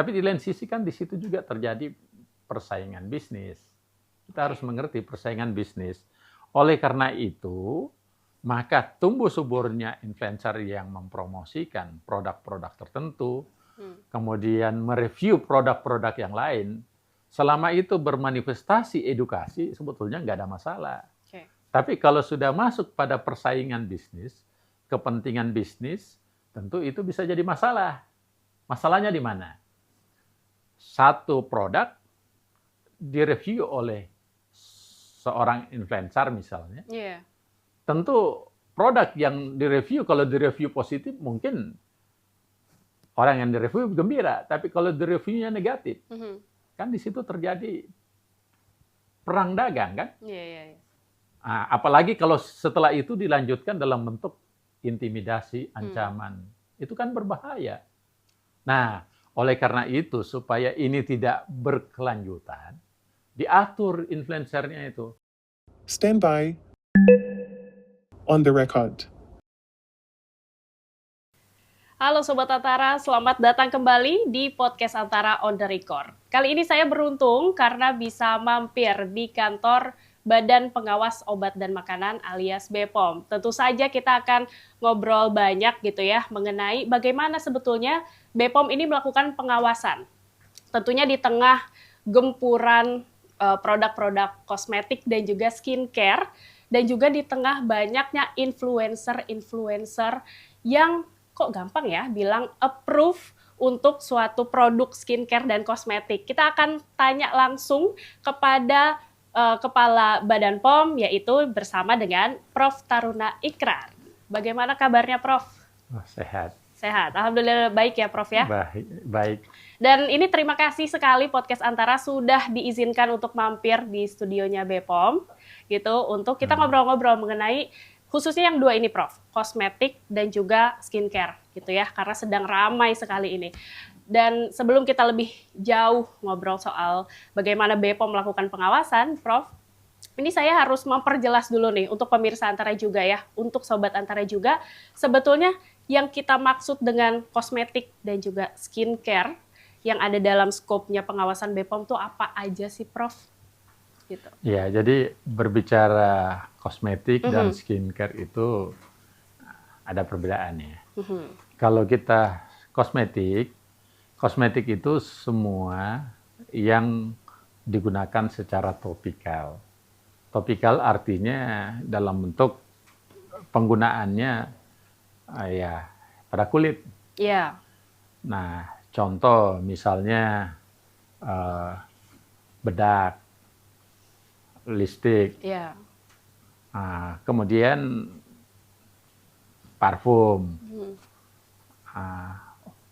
Tapi di lain sisi kan di situ juga terjadi persaingan bisnis. Kita harus mengerti persaingan bisnis. Oleh karena itu, maka tumbuh suburnya influencer yang mempromosikan produk-produk tertentu, kemudian mereview produk-produk yang lain. Selama itu bermanifestasi edukasi, sebetulnya nggak ada masalah. Tapi kalau sudah masuk pada persaingan bisnis, kepentingan bisnis, tentu itu bisa jadi masalah. Masalahnya di mana? Satu produk direview oleh seorang influencer misalnya. Tentu produk yang direview, kalau direview positif mungkin orang yang direview gembira. Tapi kalau direviewnya negatif, kan di situ terjadi perang dagang kan? Nah, apalagi kalau setelah itu dilanjutkan dalam bentuk intimidasi, ancaman. Itu kan berbahaya. Nah, oleh karena itu, supaya ini tidak berkelanjutan, diatur influencernya itu. Stand by. On the record. Halo Sobat Antara, selamat datang kembali di podcast Antara on the record. Kali ini saya beruntung karena bisa mampir di kantor Badan Pengawas Obat dan Makanan alias BPOM. Tentu saja kita akan ngobrol banyak gitu ya mengenai bagaimana sebetulnya BPOM ini melakukan pengawasan. Tentunya di tengah gempuran produk-produk kosmetik dan juga skincare, dan juga di tengah banyaknya influencer-influencer yang kok gampang ya bilang approve untuk suatu produk skincare dan kosmetik. Kita akan tanya langsung kepada Kepala Badan POM, yaitu bersama dengan Prof. Taruna Ikrar. Bagaimana kabarnya, Prof? Sehat. Sehat, alhamdulillah baik ya, Prof ya. Baik. Dan ini terima kasih sekali podcast Antara sudah diizinkan untuk mampir di studionya BPOM, gitu, untuk kita ngobrol-ngobrol mengenai khususnya yang dua ini, Prof, kosmetik dan juga skincare, gitu ya, karena sedang ramai sekali ini. Dan sebelum kita lebih jauh ngobrol soal bagaimana BPOM melakukan pengawasan, Prof, ini saya harus memperjelas dulu nih untuk pemirsa Antara juga ya, untuk Sobat Antara juga, sebetulnya yang kita maksud dengan kosmetik dan juga skincare yang ada dalam skopnya pengawasan BPOM itu apa aja sih, Prof? Gitu. Ya, jadi berbicara kosmetik dan skincare itu ada perbedaannya. Kalau kita kosmetik itu semua yang digunakan secara topikal. Topikal artinya dalam bentuk penggunaannya ya pada kulit. Iya. Nah, contoh misalnya bedak, lipstik, kemudian parfum.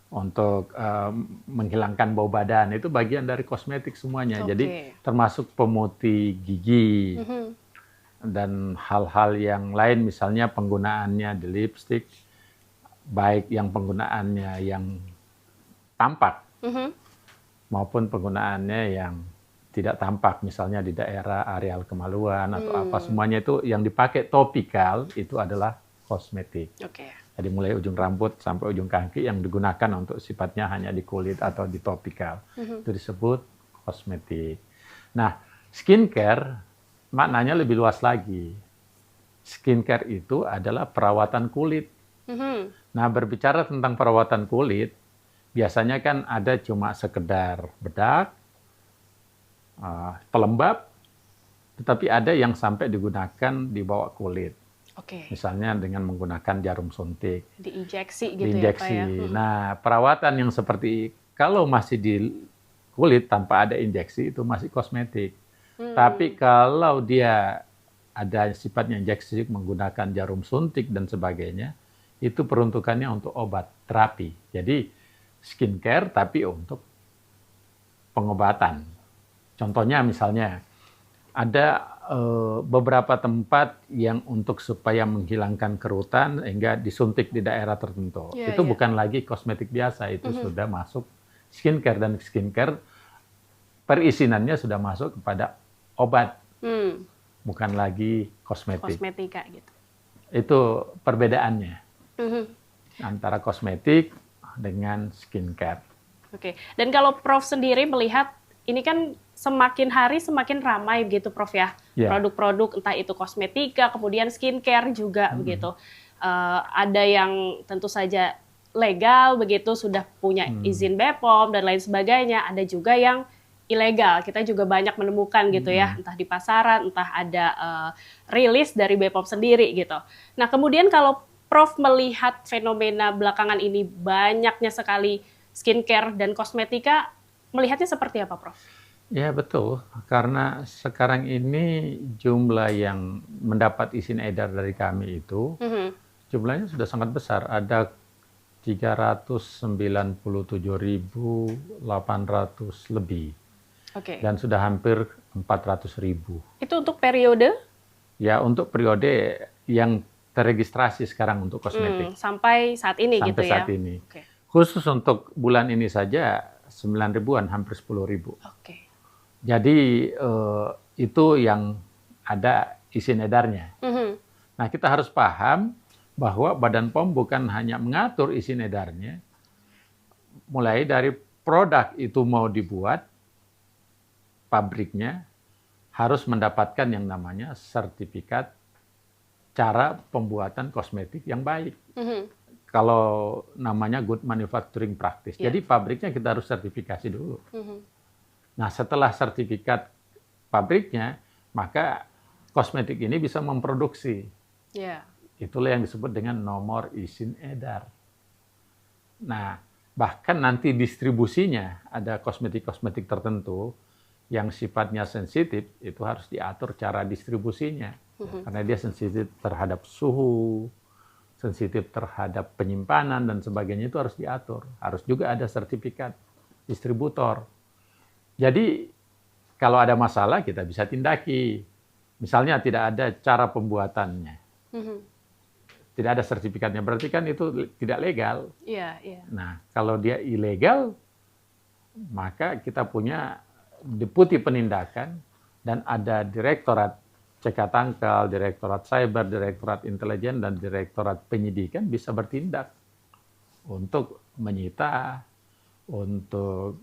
Untuk menghilangkan bau badan, itu bagian dari kosmetik semuanya. Jadi termasuk pemutih gigi dan hal-hal yang lain, misalnya penggunaannya di lipstik, baik yang penggunaannya yang tampak maupun penggunaannya yang tidak tampak, misalnya di daerah areal kemaluan atau apa, semuanya itu yang dipakai topikal itu adalah kosmetik. Jadi mulai ujung rambut sampai ujung kaki yang digunakan untuk sifatnya hanya di kulit atau di topikal. Itu disebut kosmetik. Nah, skincare maknanya lebih luas lagi. Skincare itu adalah perawatan kulit. Nah, berbicara tentang perawatan kulit, biasanya kan ada cuma sekedar bedak, pelembab, tetapi ada yang sampai digunakan di bawah kulit. Misalnya dengan menggunakan jarum suntik. Diinjeksi gitu diinjeksi. ya, Pak ya? Nah, perawatan yang seperti kalau masih di kulit tanpa ada injeksi itu masih kosmetik. Tapi kalau dia ada sifatnya injeksi menggunakan jarum suntik dan sebagainya, itu peruntukannya untuk obat terapi. Jadi skincare tapi untuk pengobatan. Contohnya misalnya ada beberapa tempat yang untuk supaya menghilangkan kerutan sehingga disuntik di daerah tertentu. Itu bukan lagi kosmetik biasa, itu sudah masuk skincare, dan skincare perizinannya sudah masuk kepada obat, bukan lagi kosmetik. Kosmetika gitu. Itu perbedaannya antara kosmetik dengan skincare. Oke. Dan kalau Prof sendiri melihat ini kan semakin hari semakin ramai begitu Prof ya. Ya. Produk-produk entah itu kosmetika, kemudian skincare juga begitu. Ada yang tentu saja legal begitu sudah punya izin BPOM dan lain sebagainya. Ada juga yang ilegal. Kita juga banyak menemukan gitu ya, entah di pasaran, entah ada rilis dari BPOM sendiri gitu. Nah, kemudian kalau Prof melihat fenomena belakangan ini banyaknya sekali skincare dan kosmetika, melihatnya seperti apa, Prof? Ya, betul. Karena sekarang ini jumlah yang mendapat izin edar dari kami itu, jumlahnya sudah sangat besar. Ada 397.800 lebih. Oke. Dan sudah hampir 400.000. Itu untuk periode? Ya, untuk periode yang terregistrasi sekarang untuk kosmetik. Sampai saat ini sampai gitu ya? Sampai saat ini. Oke. Khusus untuk bulan ini saja 9.000-an, hampir 10.000. Oke. Jadi itu yang ada izin edarnya. Nah, kita harus paham bahwa Badan POM bukan hanya mengatur izin edarnya, mulai dari produk itu mau dibuat, pabriknya harus mendapatkan yang namanya sertifikat cara pembuatan kosmetik yang baik. Kalau namanya good manufacturing practice. Jadi pabriknya kita harus sertifikasi dulu. Nah, setelah sertifikat pabriknya, maka kosmetik ini bisa memproduksi. Itulah yang disebut dengan nomor izin edar. Nah, bahkan nanti distribusinya ada kosmetik-kosmetik tertentu yang sifatnya sensitif, itu harus diatur cara distribusinya. Karena dia sensitif terhadap suhu, sensitif terhadap penyimpanan dan sebagainya, itu harus diatur. Harus juga ada sertifikat distributor. Jadi kalau ada masalah kita bisa tindaki. Misalnya tidak ada cara pembuatannya, tidak ada sertifikatnya, berarti kan itu tidak legal. Nah, kalau dia ilegal, maka kita punya deputi penindakan dan ada direktorat cegah tangkal, direktorat cyber, direktorat intelijen, dan direktorat penyidikan bisa bertindak untuk menyita, untuk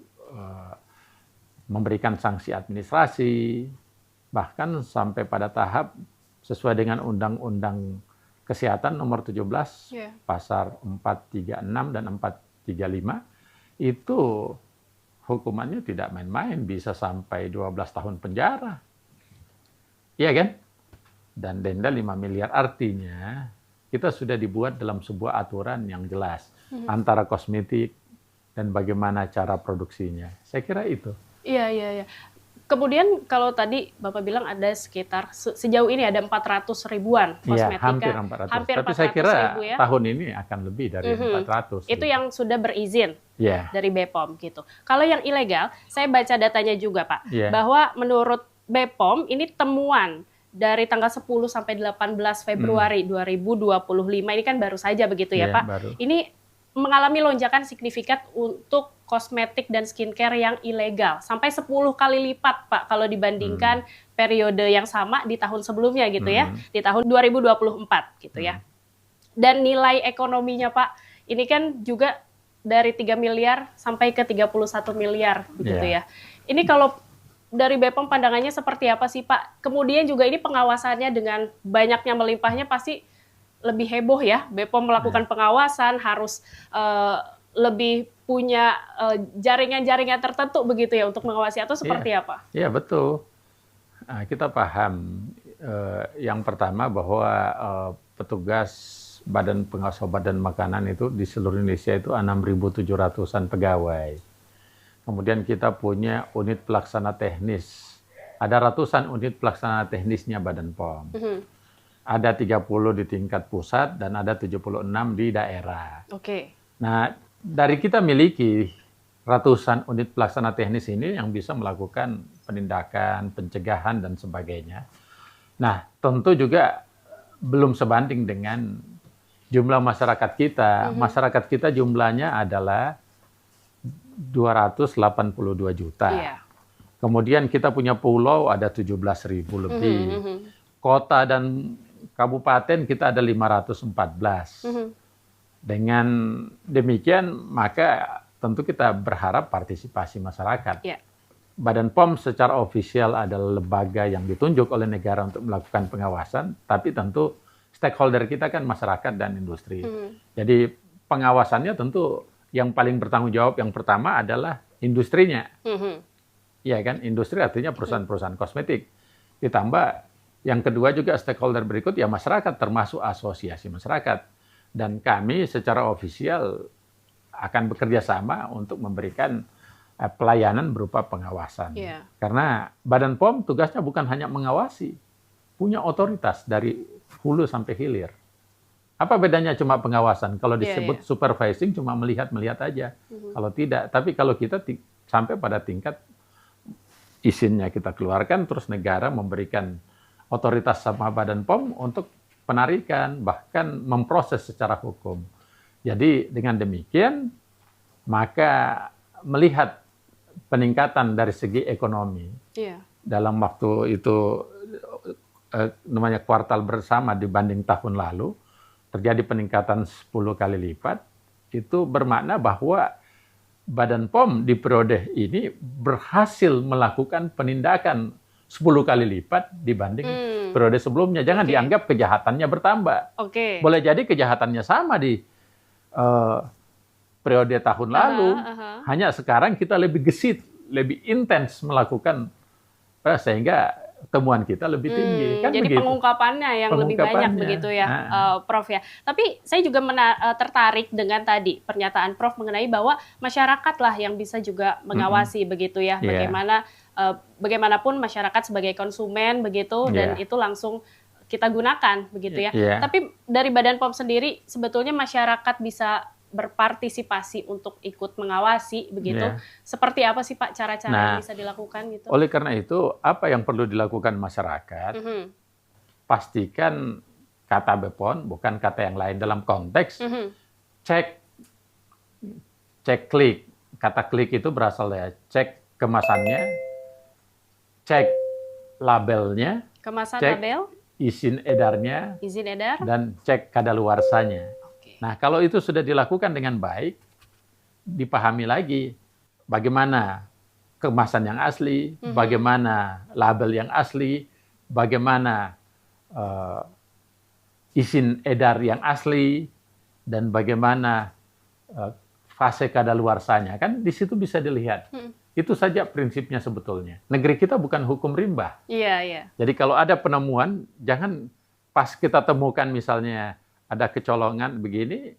memberikan sanksi administrasi, bahkan sampai pada tahap sesuai dengan Undang-Undang Kesehatan nomor 17, pasar 436 dan 435, itu hukumannya tidak main-main, bisa sampai 12 tahun penjara. Iya kan? Dan denda 5 miliar. Artinya kita sudah dibuat dalam sebuah aturan yang jelas antara kosmetik dan bagaimana cara produksinya. Saya kira itu. Iya. Kemudian kalau tadi Bapak bilang ada sekitar sejauh ini ada 400 ribuan kosmetika. Iya, hampir 400. Tapi saya kira ya, tahun ini akan lebih dari 400. Itu yang sudah berizin dari BPOM gitu. Kalau yang ilegal, saya baca datanya juga Pak, bahwa menurut BPOM ini temuan dari tanggal 10 sampai 18 Februari 2025, ini kan baru saja begitu ya Pak. Baru. Ini mengalami lonjakan signifikan untuk kosmetik dan skincare yang ilegal. Sampai 10 kali lipat, Pak, kalau dibandingkan periode yang sama di tahun sebelumnya gitu ya. Di tahun 2024 gitu ya. Dan nilai ekonominya, Pak, ini kan juga dari 3 miliar sampai ke 31 miliar begitu ya. Ini kalau dari BPOM pandangannya seperti apa sih, Pak? Kemudian juga ini pengawasannya dengan banyaknya melimpahnya pasti lebih heboh ya, BPOM melakukan pengawasan, harus lebih punya jaringan-jaringan tertentu begitu ya untuk mengawasi, atau seperti apa? Iya, betul. Kita paham yang pertama bahwa petugas Badan Pengawas Obat dan Makanan itu di seluruh Indonesia itu 6.700-an pegawai. Kemudian kita punya unit pelaksana teknis. Ada ratusan unit pelaksana teknisnya Badan POM. Ada 30 di tingkat pusat dan ada 76 di daerah. Nah, dari kita miliki ratusan unit pelaksana teknis ini yang bisa melakukan penindakan, pencegahan, dan sebagainya. Nah, tentu juga belum sebanding dengan jumlah masyarakat kita. Masyarakat kita jumlahnya adalah 282 juta. Kemudian kita punya pulau ada 17.000 lebih. Kota dan kabupaten kita ada 514. Dengan demikian, maka tentu kita berharap partisipasi masyarakat. Ya. Badan POM secara ofisial adalah lembaga yang ditunjuk oleh negara untuk melakukan pengawasan, tapi tentu stakeholder kita kan masyarakat dan industri. Jadi pengawasannya tentu yang paling bertanggung jawab yang pertama adalah industrinya. Iya kan, industri artinya perusahaan-perusahaan kosmetik. Ditambah yang kedua juga stakeholder berikut ya masyarakat, termasuk asosiasi masyarakat. Dan kami secara ofisial akan bekerja sama untuk memberikan pelayanan berupa pengawasan. Yeah. Karena Badan POM tugasnya bukan hanya mengawasi, punya otoritas dari hulu sampai hilir. Apa bedanya cuma pengawasan? Kalau disebut supervising cuma melihat-melihat aja. Kalau tidak, tapi kalau kita sampai pada tingkat izinnya kita keluarkan, terus negara memberikan otoritas sama Badan POM untuk penarikan, bahkan memproses secara hukum. Jadi dengan demikian, maka melihat peningkatan dari segi ekonomi dalam waktu itu namanya kuartal bersama dibanding tahun lalu terjadi peningkatan 10 kali lipat, itu bermakna bahwa Badan POM di periode ini berhasil melakukan penindakan 10 kali lipat dibanding periode sebelumnya. Jangan dianggap kejahatannya bertambah. Boleh jadi kejahatannya sama di periode tahun lalu, hanya sekarang kita lebih gesit, lebih intens melakukan, sehingga temuan kita lebih tinggi. Kan jadi begitu. Pengungkapannya yang lebih banyak begitu ya, Prof ya. Tapi saya juga tertarik dengan tadi pernyataan Prof mengenai bahwa masyarakat lah yang bisa juga mengawasi begitu ya, bagaimana bagaimanapun masyarakat sebagai konsumen begitu, dan itu langsung kita gunakan begitu ya. Tapi dari Badan POM sendiri sebetulnya masyarakat bisa berpartisipasi untuk ikut mengawasi begitu. Seperti apa sih Pak cara-cara yang bisa dilakukan gitu? Oleh karena itu, apa yang perlu dilakukan masyarakat? Pastikan kata BPOM bukan kata yang lain dalam konteks cek klik. Kata klik itu berasal dari cek kemasannya, cek labelnya, cek label, izin edarnya, dan cek kadaluarsanya. Nah, kalau itu sudah dilakukan dengan baik, dipahami lagi bagaimana kemasan yang asli, bagaimana label yang asli, bagaimana izin edar yang asli, dan bagaimana fase kadaluarsanya. Kan di situ bisa dilihat. Itu saja prinsipnya sebetulnya. Negeri kita bukan hukum rimba. Jadi kalau ada penemuan, jangan pas kita temukan misalnya ada kecolongan begini,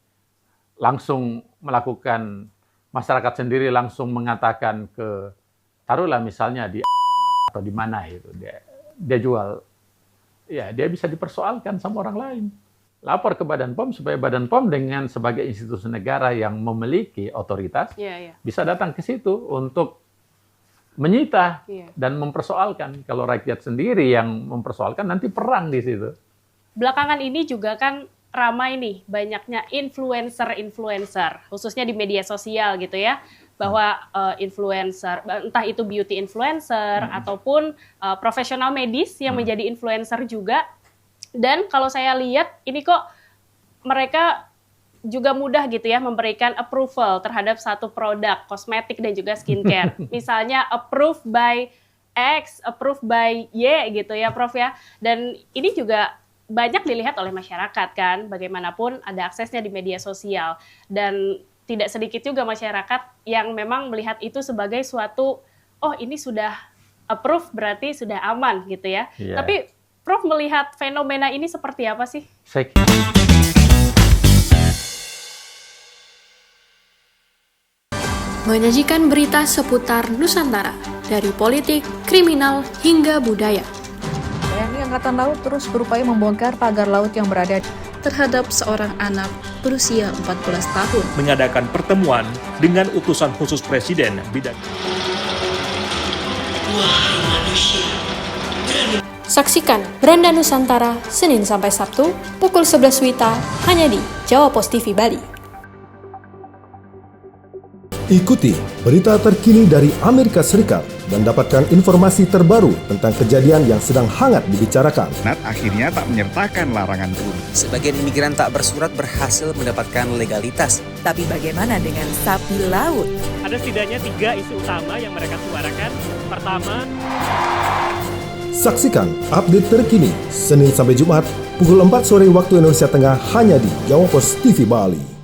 langsung melakukan, masyarakat sendiri langsung mengatakan ke, taruhlah misalnya di atau di mana itu, dia jual, ya dia bisa dipersoalkan sama orang lain. Lapor ke Badan POM supaya Badan POM dengan sebagai institusi negara yang memiliki otoritas, bisa datang ke situ untuk menyita dan mempersoalkan. Kalau rakyat sendiri yang mempersoalkan, nanti perang di situ. Belakangan ini juga kan ramai nih banyaknya influencer, khususnya di media sosial gitu ya, bahwa influencer, entah itu beauty influencer ataupun profesional medis yang menjadi influencer juga. Dan kalau saya lihat ini kok mereka juga mudah gitu ya memberikan approval terhadap satu produk kosmetik dan juga skincare. Misalnya approved by X, approved by Y gitu ya Prof ya. Dan ini juga banyak dilihat oleh masyarakat kan, bagaimanapun ada aksesnya di media sosial, dan tidak sedikit juga masyarakat yang memang melihat itu sebagai suatu, oh ini sudah approve berarti sudah aman gitu ya. Tapi Prof melihat fenomena ini seperti apa sih? Menyajikan berita seputar Nusantara, dari politik, kriminal, hingga budaya. TNI Angkatan Laut terus berupaya membongkar pagar laut yang berada terhadap seorang anak berusia 14 tahun. Mengadakan pertemuan dengan utusan khusus Presiden bidang. Saksikan Beranda Nusantara Senin sampai Sabtu pukul 11 WITA hanya di Jawa Pos TV Bali. Ikuti berita terkini dari Amerika Serikat dan dapatkan informasi terbaru tentang kejadian yang sedang hangat dibicarakan. Nat akhirnya tak menyertakan larangan turun. Sebagian imigran tak bersurat berhasil mendapatkan legalitas. Tapi bagaimana dengan sapi laut? Ada setidaknya 3 isu utama yang mereka suarakan. Pertama, saksikan update terkini Senin sampai Jumat pukul 4 sore waktu Indonesia Tengah hanya di Jawa Pos TV Bali.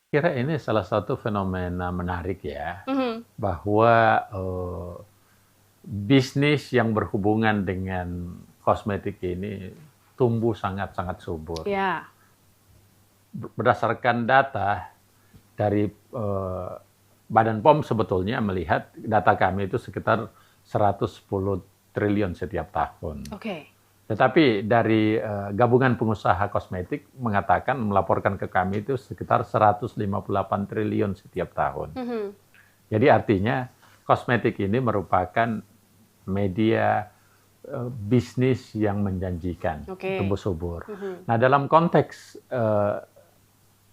Kira ini salah satu fenomena menarik ya, bahwa bisnis yang berhubungan dengan kosmetik ini tumbuh sangat-sangat subur. Ya. Berdasarkan data dari Badan POM sebetulnya melihat data kami itu sekitar 110 triliun setiap tahun. Oke. Tetapi dari gabungan pengusaha kosmetik mengatakan, melaporkan ke kami itu sekitar 158 triliun setiap tahun. Jadi artinya kosmetik ini merupakan media bisnis yang menjanjikan, tumbuh subur. Nah dalam konteks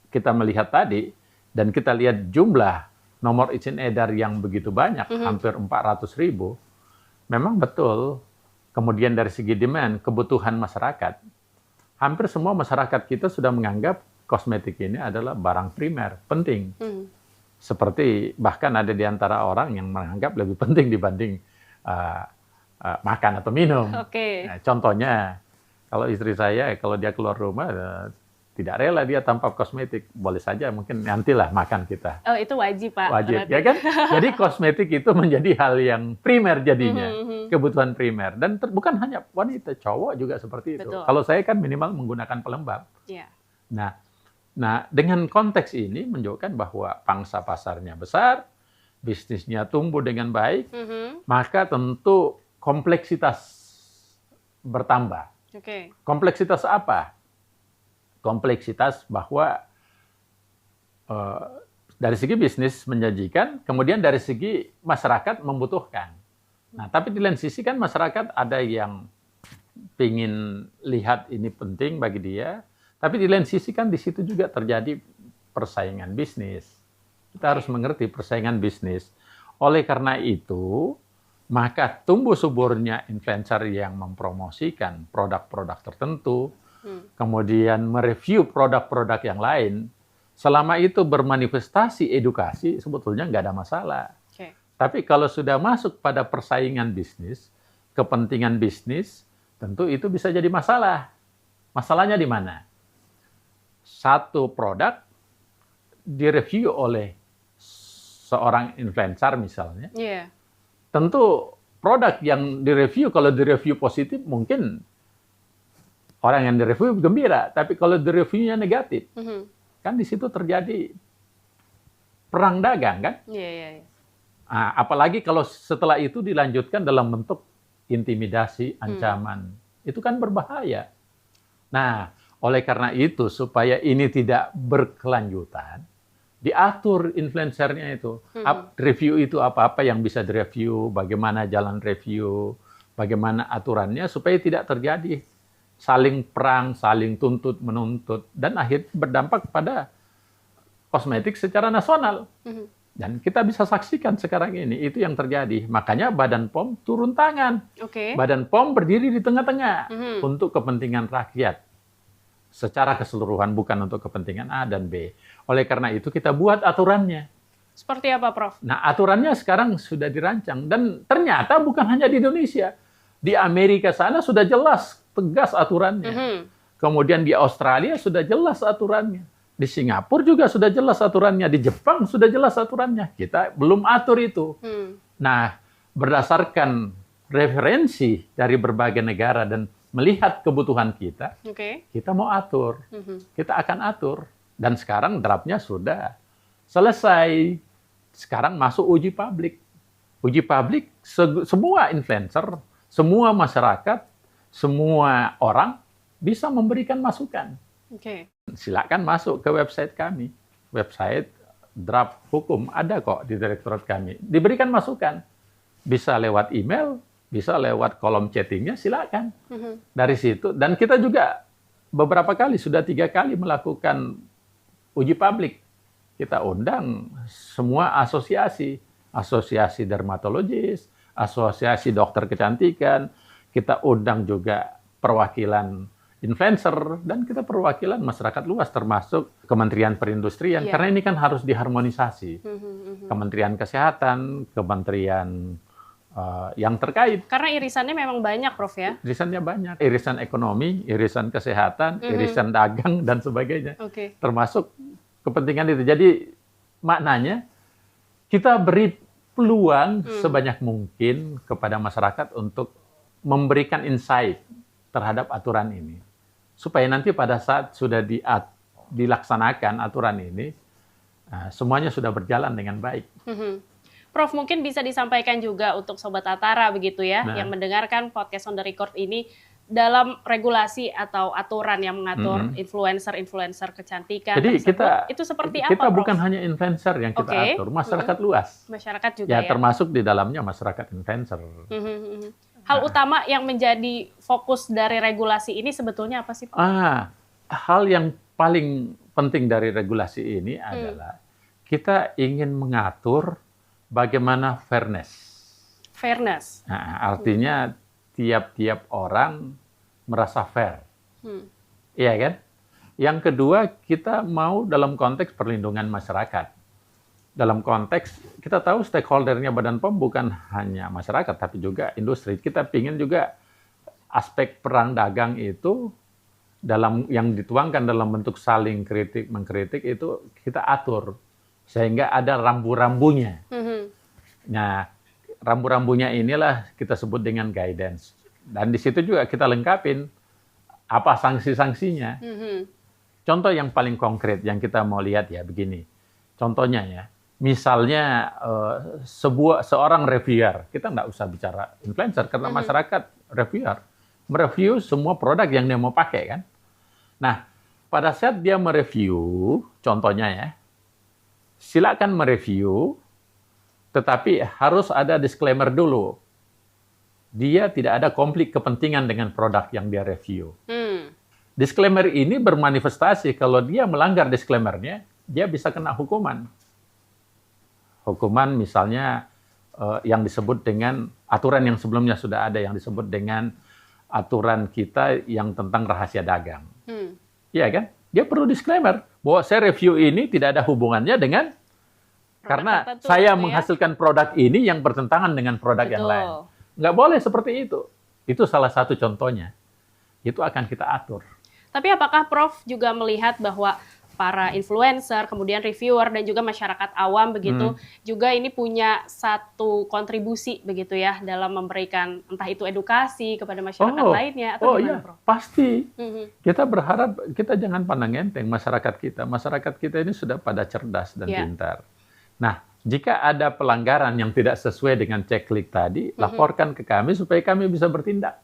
kita melihat tadi, dan kita lihat jumlah nomor izin edar yang begitu banyak, hampir 400.000, memang betul. Kemudian dari segi demand, kebutuhan masyarakat, hampir semua masyarakat kita sudah menganggap kosmetik ini adalah barang primer, penting. Seperti bahkan ada di antara orang yang menganggap lebih penting dibanding makan atau minum. Nah, contohnya, kalau istri saya, kalau dia keluar rumah, tidak rela dia tanpa kosmetik. Boleh saja, mungkin nantilah makan kita. Oh, itu wajib, Pak. Wajib, ya kan? Jadi kosmetik itu menjadi hal yang primer jadinya. Kebutuhan primer. Dan bukan hanya wanita, cowok juga seperti itu. Betul. Kalau saya kan minimal menggunakan pelembab. Yeah. Nah, dengan konteks ini menunjukkan bahwa pangsa pasarnya besar, bisnisnya tumbuh dengan baik, maka tentu kompleksitas bertambah. Kompleksitas apa? Kompleksitas bahwa dari segi bisnis menjanjikan, kemudian dari segi masyarakat membutuhkan. Nah, tapi di lain sisi kan masyarakat ada yang ingin lihat ini penting bagi dia, tapi di lain sisi kan di situ juga terjadi persaingan bisnis. Kita harus mengerti persaingan bisnis. Oleh karena itu, maka tumbuh suburnya influencer yang mempromosikan produk-produk tertentu, kemudian mereview produk-produk yang lain, selama itu bermanifestasi edukasi, sebetulnya nggak ada masalah. Tapi kalau sudah masuk pada persaingan bisnis, kepentingan bisnis, tentu itu bisa jadi masalah. Masalahnya di mana? Satu produk direview oleh seorang influencer misalnya, tentu produk yang direview, kalau direview positif mungkin orang yang direview gembira, tapi kalau direviewnya negatif, kan di situ terjadi perang dagang, kan? Nah, apalagi kalau setelah itu dilanjutkan dalam bentuk intimidasi, ancaman, itu kan berbahaya. Nah, oleh karena itu supaya ini tidak berkelanjutan, diatur influencernya itu, review itu apa-apa yang bisa direview, bagaimana jalan review, bagaimana aturannya supaya tidak terjadi saling perang, saling tuntut menuntut, dan akhirnya berdampak pada kosmetik secara nasional. Dan kita bisa saksikan sekarang ini, itu yang terjadi. Makanya Badan POM turun tangan. Badan POM berdiri di tengah-tengah untuk kepentingan rakyat. Secara keseluruhan, bukan untuk kepentingan A dan B. Oleh karena itu kita buat aturannya. Seperti apa, Prof? Nah, aturannya sekarang sudah dirancang. Dan ternyata bukan hanya di Indonesia. Di Amerika sana sudah jelas, tegas aturannya. Kemudian di Australia sudah jelas aturannya. Di Singapura juga sudah jelas aturannya. Di Jepang sudah jelas aturannya. Kita belum atur itu. Nah, berdasarkan referensi dari berbagai negara dan melihat kebutuhan kita, kita mau atur. Kita akan atur. Dan sekarang draftnya sudah selesai. Sekarang masuk uji publik. Uji publik, semua influencer, semua masyarakat, semua orang bisa memberikan masukan. Silakan masuk ke website kami. Website draft hukum ada kok di direktorat kami. Diberikan masukan. Bisa lewat email, bisa lewat kolom chattingnya, silakan. Dari situ. Dan kita juga beberapa kali, sudah 3 kali melakukan uji publik. Kita undang semua asosiasi dermatologis, asosiasi dokter kecantikan, kita undang juga perwakilan influencer, dan kita perwakilan masyarakat luas, termasuk Kementerian Perindustrian, karena ini kan harus diharmonisasi. Kementerian Kesehatan, Kementerian yang terkait. Karena irisannya memang banyak, Prof ya? Irisannya banyak. Irisan ekonomi, irisan kesehatan, irisan dagang, dan sebagainya. Termasuk kepentingan itu. Jadi maknanya kita beri peluang sebanyak mungkin kepada masyarakat untuk memberikan insight terhadap aturan ini. Supaya nanti pada saat sudah dilaksanakan aturan ini, semuanya sudah berjalan dengan baik. Prof, mungkin bisa disampaikan juga untuk Sobat Antara begitu ya, yang mendengarkan podcast On The Record ini, dalam regulasi atau aturan yang mengatur influencer kecantikan. Jadi itu seperti apa, kita Prof? bukan hanya influencer yang kita atur, masyarakat luas. Masyarakat juga ya. Termasuk di dalamnya masyarakat influencer. Hal utama yang menjadi fokus dari regulasi ini sebetulnya apa sih, Pak? Hal yang paling penting dari regulasi ini adalah kita ingin mengatur bagaimana fairness. Fairness. Artinya tiap-tiap orang merasa fair. Iya kan? Yang kedua, kita mau dalam konteks perlindungan masyarakat. Dalam konteks, kita tahu stakeholder-nya Badan POM bukan hanya masyarakat, tapi juga industri. Kita ingin juga aspek perang dagang itu yang dituangkan dalam bentuk saling kritik, mengkritik itu kita atur. Sehingga ada rambu-rambunya. Nah, rambu-rambunya inilah kita sebut dengan guidance. Dan di situ juga kita lengkapin apa sanksi-sanksinya. Contoh yang paling konkret yang kita mau lihat ya begini. Contohnya ya, misalnya seorang reviewer, kita nggak usah bicara influencer karena masyarakat reviewer, mereview semua produk yang dia mau pakai kan. Nah, pada saat dia mereview, contohnya ya, silakan mereview, tetapi harus ada disclaimer dulu. Dia tidak ada konflik kepentingan dengan produk yang dia review. Disclaimer ini bermanifestasi kalau dia melanggar disclaimer-nya, dia bisa kena hukuman. Hukuman misalnya yang disebut dengan aturan yang sebelumnya sudah ada, yang disebut dengan aturan kita yang tentang rahasia dagang. Iya kan? Dia perlu disclaimer bahwa saya review ini tidak ada hubungannya dengan karena saya menghasilkan produk ini yang bertentangan dengan produk yang lain. Nggak boleh seperti itu. Itu salah satu contohnya. Itu akan kita atur. Tapi apakah Prof juga melihat bahwa para influencer, kemudian reviewer, dan juga masyarakat awam begitu, juga ini punya satu kontribusi begitu ya, dalam memberikan entah itu edukasi kepada masyarakat lainnya, atau gimana, Prof? Pasti. Kita berharap, kita jangan pandang enteng masyarakat kita. Masyarakat kita ini sudah pada cerdas dan pintar. Nah, jika ada pelanggaran yang tidak sesuai dengan checklist tadi, laporkan ke kami supaya kami bisa bertindak.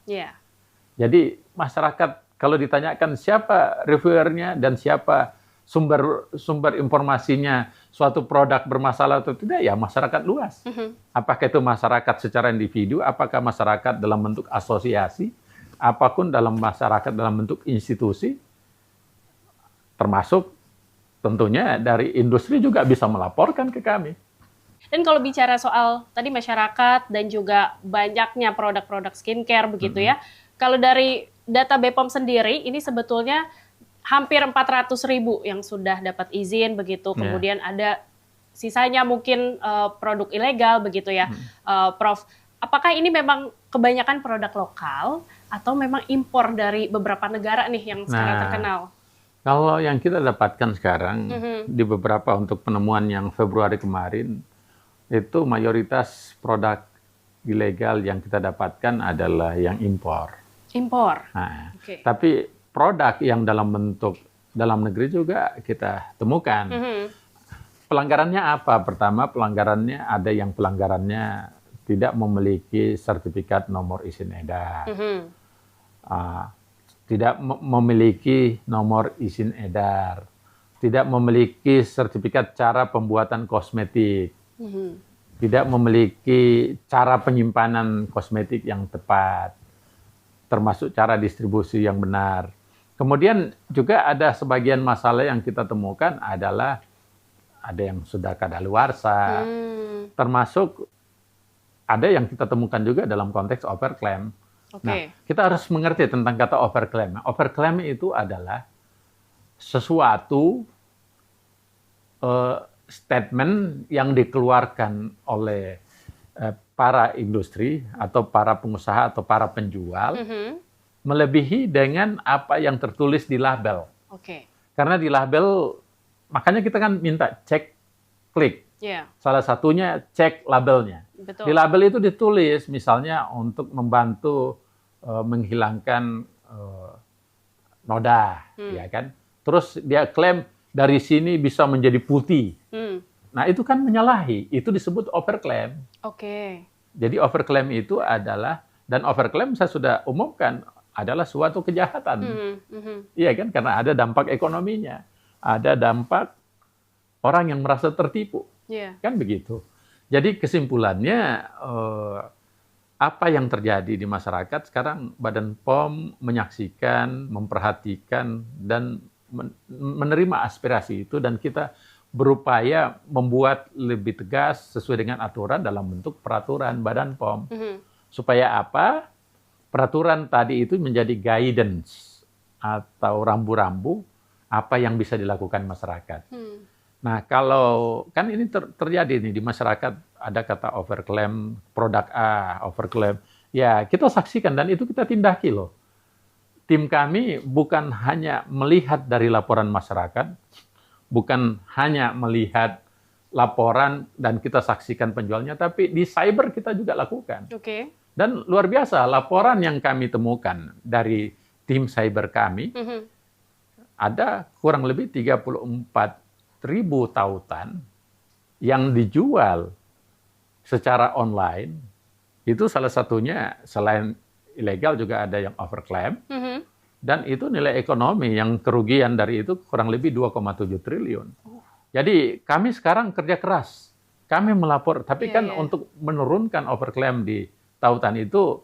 Jadi masyarakat kalau ditanyakan siapa reviewernya dan siapa sumber informasinya suatu produk bermasalah atau tidak, ya masyarakat luas. Apakah itu masyarakat secara individu, apakah masyarakat dalam bentuk asosiasi, apapun dalam masyarakat dalam bentuk institusi, termasuk tentunya dari industri juga bisa melaporkan ke kami. Dan kalau bicara soal tadi masyarakat dan juga banyaknya produk-produk skincare begitu ya, kalau dari data BPOM sendiri ini sebetulnya hampir 400.000 yang sudah dapat izin begitu, kemudian ada sisanya mungkin produk ilegal begitu ya, Prof. Apakah ini memang kebanyakan produk lokal atau memang impor dari beberapa negara nih yang sekarang terkenal? Kalau yang kita dapatkan sekarang di beberapa untuk penemuan yang Februari kemarin, itu mayoritas produk ilegal yang kita dapatkan adalah yang impor. Impor. Nah, tapi produk yang dalam bentuk dalam negeri juga kita temukan. Pelanggarannya apa? Pertama, pelanggarannya ada yang pelanggarannya tidak memiliki sertifikat nomor izin edar. Tidak memiliki nomor izin edar, tidak memiliki sertifikat cara pembuatan kosmetik. tidak memiliki cara penyimpanan kosmetik yang tepat, termasuk cara distribusi yang benar. Kemudian juga ada sebagian masalah yang kita temukan adalah ada yang sudah kadaluarsa, termasuk ada yang kita temukan juga dalam konteks overclaim. Nah, kita harus mengerti tentang kata overclaim. Overclaim itu adalah sesuatu statement yang dikeluarkan oleh para industri atau para pengusaha atau para penjual melebihi dengan apa yang tertulis di label. Karena di label, makanya kita kan minta cek, klik. Salah satunya cek labelnya. Di label itu ditulis misalnya untuk membantu menghilangkan noda, ya kan? Terus dia klaim dari sini bisa menjadi putih. Nah, itu kan menyalahi. Itu disebut overclaim. Jadi overclaim itu adalah, dan overclaim saya sudah umumkan, adalah suatu kejahatan. Iya kan? Karena ada dampak ekonominya. Ada dampak orang yang merasa tertipu. Kan begitu. Jadi kesimpulannya, apa yang terjadi di masyarakat sekarang, Badan POM menyaksikan, memperhatikan, dan menerima aspirasi itu, dan kita berupaya membuat lebih tegas sesuai dengan aturan dalam bentuk peraturan Badan POM. Supaya apa? Peraturan tadi itu menjadi guidance atau rambu-rambu apa yang bisa dilakukan masyarakat. Nah, kalau kan ini terjadi nih di masyarakat, ada kata overclaim, produk A, overclaim. Ya, kita saksikan dan itu kita tindaki loh. Tim kami bukan hanya melihat dari laporan masyarakat, bukan hanya melihat laporan dan kita saksikan penjualnya, tapi di cyber kita juga lakukan. Dan luar biasa, laporan yang kami temukan dari tim cyber kami, ada kurang lebih 34.000 tautan yang dijual secara online. Itu salah satunya, selain ilegal juga ada yang overclaim. Dan itu nilai ekonomi yang kerugian dari itu kurang lebih 2,7 triliun. Jadi kami sekarang kerja keras. Kami melapor, tapi kan untuk menurunkan overclaim di tautan itu,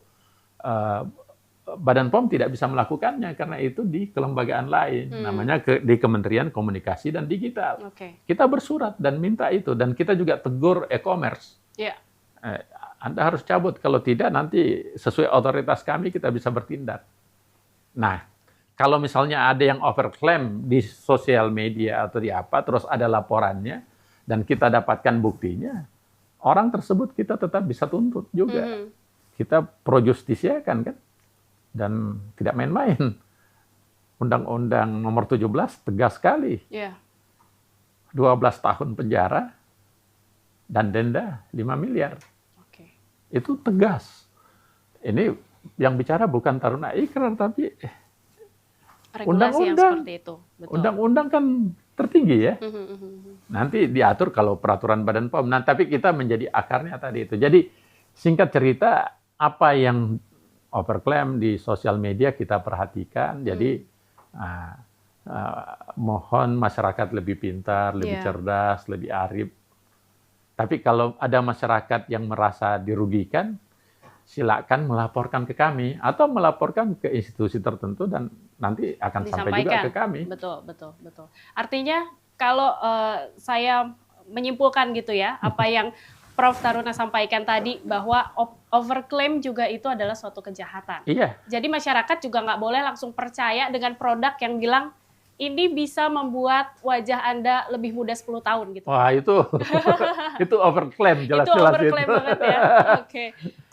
Badan POM tidak bisa melakukannya karena itu di kelembagaan lain, namanya di Kementerian Komunikasi dan Digital. Kita bersurat dan minta itu, dan kita juga tegur e-commerce. Anda harus cabut, kalau tidak nanti sesuai otoritas kami kita bisa bertindak. Nah, kalau misalnya ada yang overclaim di sosial media atau di apa, terus ada laporannya dan kita dapatkan buktinya, orang tersebut kita tetap bisa tuntut juga. Kita pro justisia kan? Dan tidak main-main. Undang-Undang nomor 17 tegas sekali. 12 tahun penjara dan denda 5 miliar. Itu tegas. Ini yang bicara bukan Taruna Ikrar, tapi regulasi yang seperti itu. Undang-undang kan tertinggi ya. Nanti diatur kalau peraturan Badan POM. Nah, tapi kita menjadi akarnya tadi itu. Jadi singkat cerita, apa yang overclaim di sosial media kita perhatikan. Jadi mohon masyarakat lebih pintar, lebih cerdas, lebih arif. Tapi kalau ada masyarakat yang merasa dirugikan, silakan melaporkan ke kami atau melaporkan ke institusi tertentu dan nanti akan sampai juga ke kami. Betul. Artinya kalau saya menyimpulkan gitu ya, apa yang Prof. Taruna sampaikan tadi, bahwa overclaim juga itu adalah suatu kejahatan. Jadi masyarakat juga nggak boleh langsung percaya dengan produk yang bilang ini bisa membuat wajah Anda lebih muda 10 tahun gitu. Wah, itu overclaim, jelas-jelas itu. Overclaim banget ya.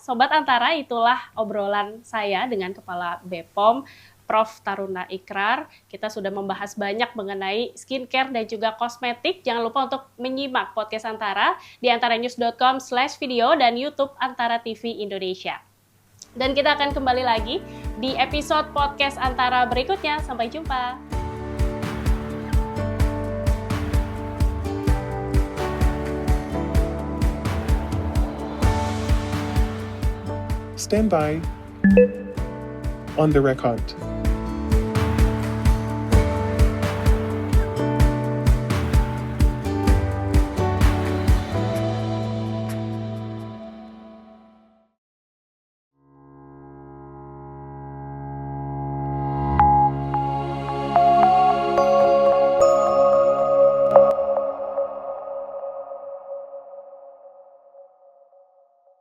Sobat Antara, itulah obrolan saya dengan Kepala BPOM, Prof. Taruna Ikrar. Kita sudah membahas banyak mengenai skincare dan juga kosmetik. Jangan lupa untuk menyimak podcast Antara di antaranews.com/video dan YouTube Antara TV Indonesia. Dan kita akan kembali lagi di episode podcast Antara berikutnya. Sampai jumpa. Stand by on the record.